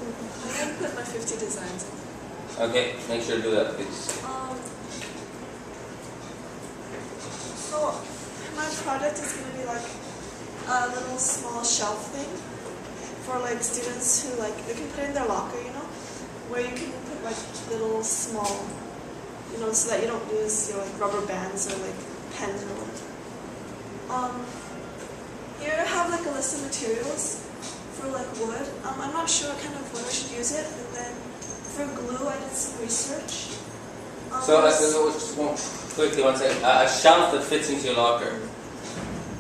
I'm going to put my 50 designs in. Okay, make sure to do that, please. So my project is going to be like a little small shelf thing for like students who like, they can put it in their locker, you know, where you can put like little small, you know, so that you don't lose your like rubber bands or like pens or whatever. Here I have like a list of materials for like wood. I'm not sure what kind of wood I should use it, and then for glue I did some research. Quickly, one second. A shelf that fits into your locker.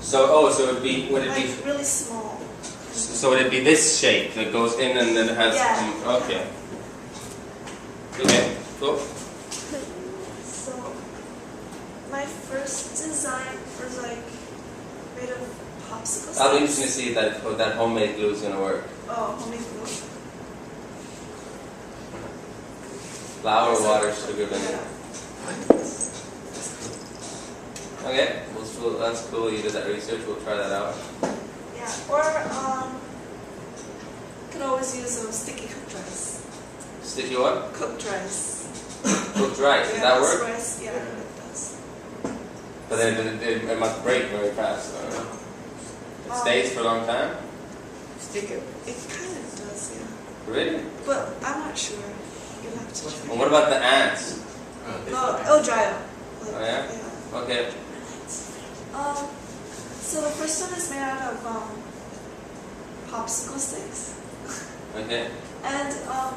So, would it be like really small? So would it be this shape that goes in and then it has? Yeah. Okay. Okay. Cool. So my first design was like made of popsicle sticks. I'll be interested to see that homemade glue is going to work. Oh, homemade glue. Flour, water, sugar, vinegar. Okay, that's cool. You did that research. We'll try that out. Yeah, or could always use sticky cooked rice. Sticky what? Cooked rice. Cooked rice. Does that work? Rice, yeah, it does. But then it must break very fast. I don't know. It stays for a long time. Sticky. It kind of does, yeah. Really? But I'm not sure. You'll have to try. And what about the ants? No, it'll dry up. Like, Oh yeah? Yeah. Okay. So the first one is made out of popsicle sticks. Okay. And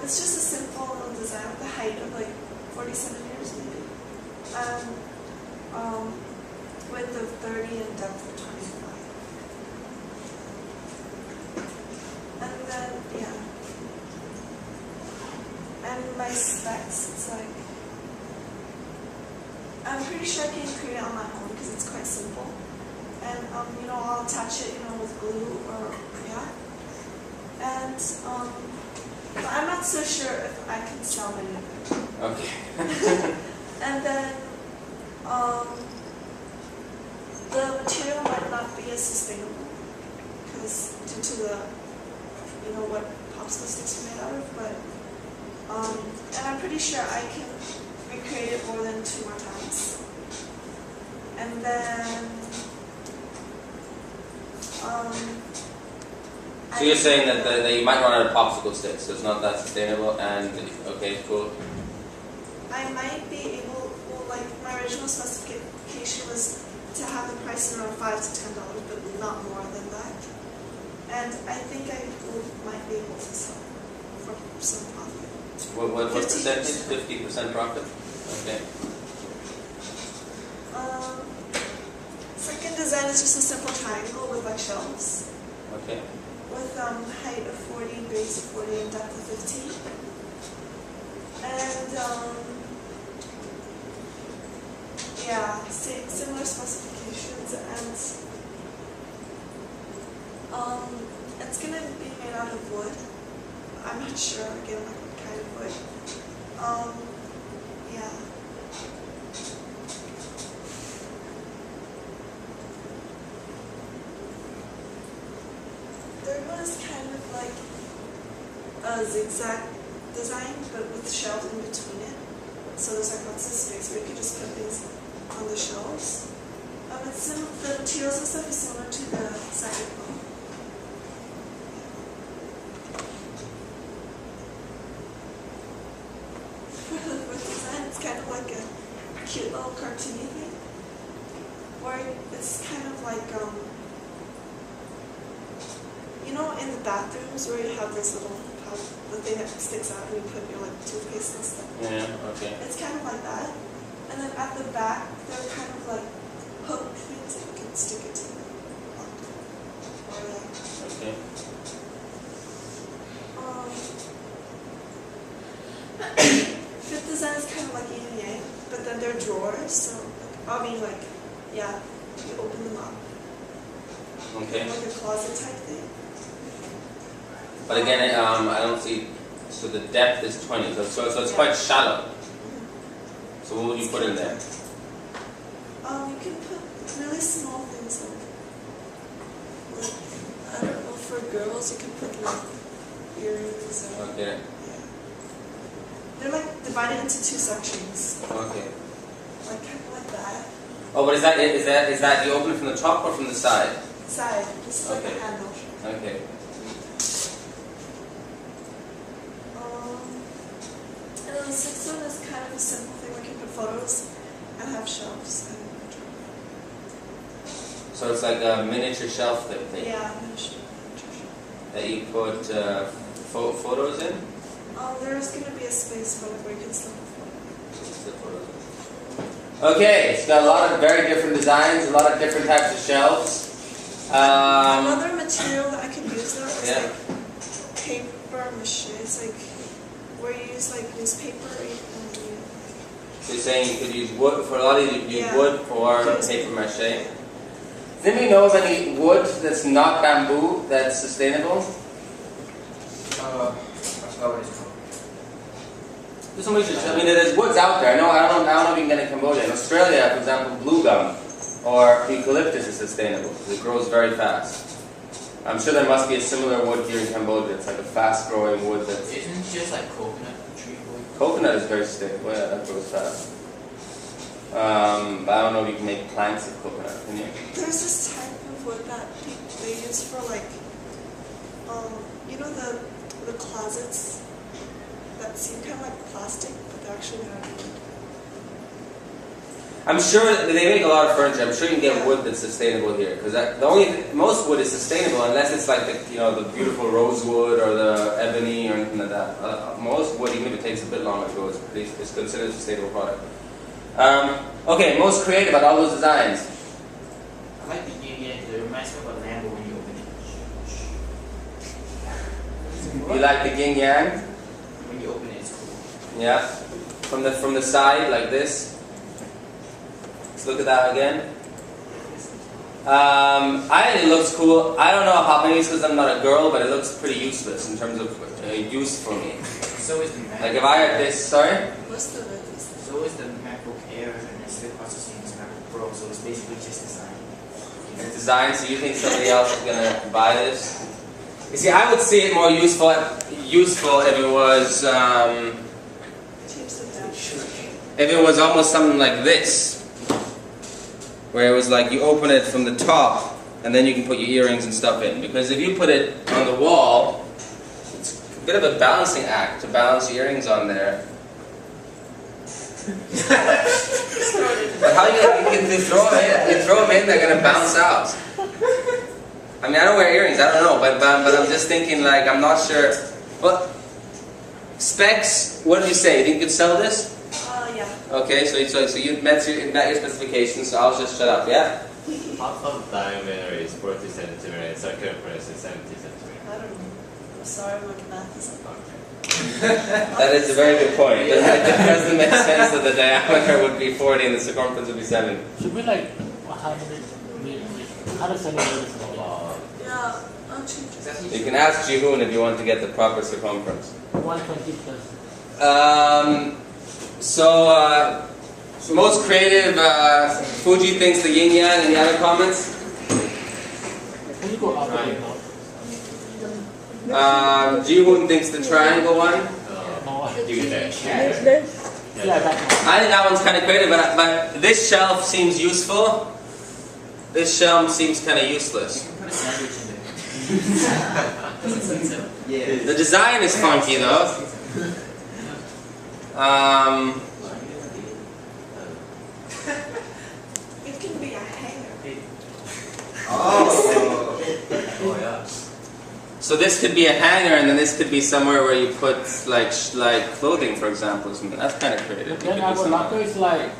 it's just a simple little design with a height of like 40 centimeters maybe. And width of 30 and depth of 25. And then, yeah. And my specs, it's like, I'm pretty sure I can create it on my own because it's quite simple. And, you know, I'll attach it, you know, with glue or, yeah. And, but I'm not so sure if I can sell many of them. Okay. And then, the material might not be as sustainable because due to the, you know, what popsicle sticks are made out of, but, and I'm pretty sure I can recreate it more than 2 more times. And then, So you're saying that you might run out of popsicle sticks, so it's not that sustainable, and, okay, cool. I might be able, well, like, my original specification was to have the price around $5 to $10, but not more than that. And I think I might be able to sell for some profit. What percentage? 50% profit? Okay. Second design is just a simple triangle with like shelves. Okay. With height of 40, base of 40, and depth of 15. And yeah, similar specifications, and it's gonna be made out of wood. I'm not sure again like what kind of wood. Yeah. Third one is kind of like a zigzag design, but with shelves in between it. So there's like lots of space where you can just put things on the shelves. The materials and stuff is similar to the second one. For the fourth design, it's kind of like a cute little cartoony thing, where it's kind of like you know, in the bathrooms where you have this little the thing that sticks out and you put your like toothpaste and stuff. Yeah, okay. It's kind of like that. And then at the back, they're kind of like hook things that you can stick it to. Or like, Okay. fifth design is kind of like yin and yang, but then they're drawers, so like, I mean like, yeah, you open them up. Okay. Like a closet type thing. But again, I don't see. So the depth is 20, so it's quite shallow. So what would you put in there? You can put really small things like I don't know, for girls you can put like earrings. Okay. Yeah. They're like divided into two sections. Okay. Like kind of like that. Oh, but is that you open it from the top or from the side? Side. This is like Okay. a handle. Okay. And then the sixth one is kind of a simple thing where you can put photos and have shelves. So it's like a miniature shelf thing. Yeah, miniature shelf. That you put photos in? There's going to be a space for like where you can slip a photo. Okay, it's got a lot of very different designs, a lot of different types of shelves. Another material that I could use though is Yeah. like paper mache. It's like where you use like newspaper. So you're saying you could use wood, for a lot of you use Yeah. wood for paper mache. Does anybody know of any wood that's not bamboo that's sustainable? I forgot what it's called. I mean, there's woods out there. I don't know if you can get in Cambodia. In Australia, for example, blue gum or eucalyptus is sustainable. It grows very fast. I'm sure there must be a similar wood here in Cambodia. It's like a fast-growing wood that's... Isn't it just like coconut tree wood? Coconut is very stable. Yeah, that grows fast. But I don't know if you can make planks of coconut, can you? There's this type of wood that they use for like, you know the closets that seem kind of like plastic, but they're actually not wood. I'm sure that they make a lot of furniture. I'm sure you can get wood that's sustainable here, because most wood is sustainable unless it's like the the beautiful rosewood or the ebony or anything like that. Most wood, even if it takes a bit longer to grow, it's considered a sustainable product. Okay, most creative out of all those designs. I like the yin. It reminds me of a Lambo when you open it. You like the yin yang? When you open it, it's cool. Yeah. From the side like this. Let's look at that again. I think it looks cool. I don't know how many because I'm not a girl, but it looks pretty useless in terms of use for me. So is the MacBook Like if I had this, sorry. Most of it is. So is the MacBook Air, and it's the processing is MacBook Pro. So it's basically just design. It's designed, so you think somebody else is gonna buy this? You see, I would see it more useful if it was if it was almost something like this, where it was like you open it from the top and then you can put your earrings and stuff in. Because if you put it on the wall, it's a bit of a balancing act to balance your earrings on there. But how you throw them in, they're gonna bounce out. I mean, I don't wear earrings, I don't know, but I'm just thinking, like, I'm not sure. Well, specs, what did you say? You think you could sell this? Yeah. Okay, so you met your specifications, so I'll just shut up, yeah? Half of diameter is 40 centimeters, circumference is 70 centimeters. I don't know. I'm sorry, my math is not okay. That is a very good point. It doesn't make sense that the diameter would be 40 and the circumference would be 7. Should we like how does centimeters know? Yeah, I'll change it. You can ask Jihoon if you want to get the proper circumference. 120 plus. Most creative, Fuji thinks the yin yang. Any other comments? Can you go up and down? Jihoon thinks the triangle one. No. You get that. Yeah, that one. I think that one's kind of creative, but this shelf seems useful. This shelf seems kind of useless. You can put a sandwich in there. Yeah. The design is funky though. It can be a hanger. Oh yeah. So this could be a hanger, and then this could be somewhere where you put like clothing, for example, or something. That's kind of creative. Then our locker is like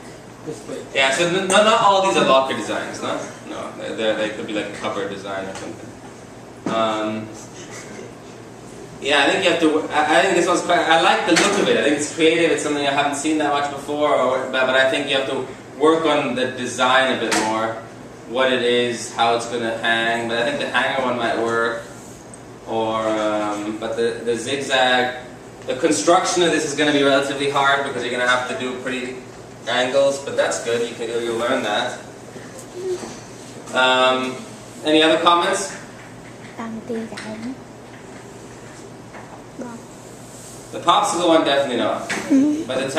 this way. Yeah, so not all these are locker designs, no? No, they could be like a cover design or something. Yeah, I think you have to. I think this one's quite. I like the look of it. I think it's creative. It's something I haven't seen that much before. But I think you have to work on the design a bit more. What it is, how it's going to hang. But I think the hanger one might work. Or, but the zigzag. The construction of this is going to be relatively hard because you're going to have to do pretty angles. But that's good. You'll learn that. Any other comments? The popsicle one, definitely not. By the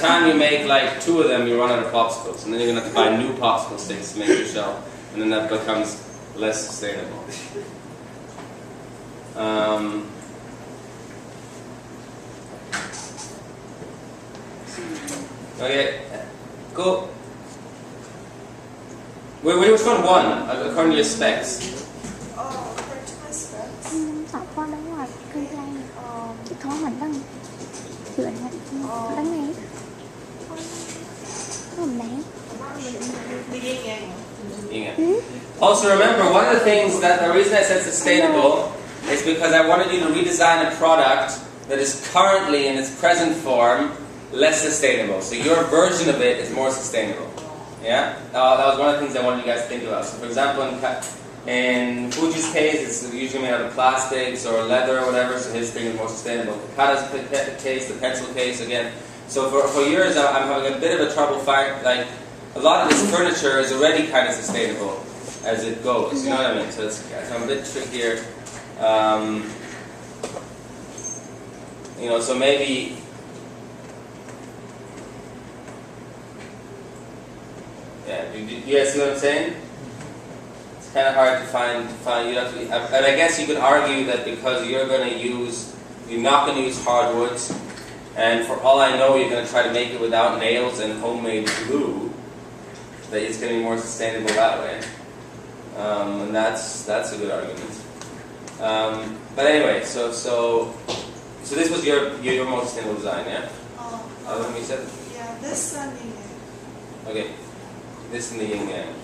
time you make like 2 of them, you run out of popsicles, and then you're gonna have to buy new popsicle sticks to make your shell, and then that becomes less sustainable. Okay, cool. Which one won according to your specs? Oh, according to my specs. Tỏ qua đó ngoài cây lai chị khó mình đang chuyện này đang này hôm nay The yin yang. Also remember, one of the things that the reason I said sustainable is because I wanted you to redesign a product that is currently in its present form less sustainable. So your version of it is more sustainable. Yeah? That was one of the things I wanted you guys to think about. So for example, in Fuji's case, it's usually made out of plastics or leather or whatever, so his thing is more sustainable. Takata's case, the pencil case, again. So for yours, I'm having a bit of a trouble finding, like, a lot of this furniture is already kind of sustainable as it goes, you know what I mean? So I'm a bit trickier. You know, so maybe... Yeah, do you guys see what I'm saying? It's kind of hard to find. You have to, and I guess you could argue that because you're not going to use hardwoods, and for all I know, you're going to try to make it without nails and homemade glue, that it's going to be more sustainable that way. And that's a good argument. But anyway, so this was your most sustainable design, yeah? That's what you said. Yeah, this and yin yang. Okay. This and the yin yang.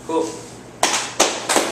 Cool.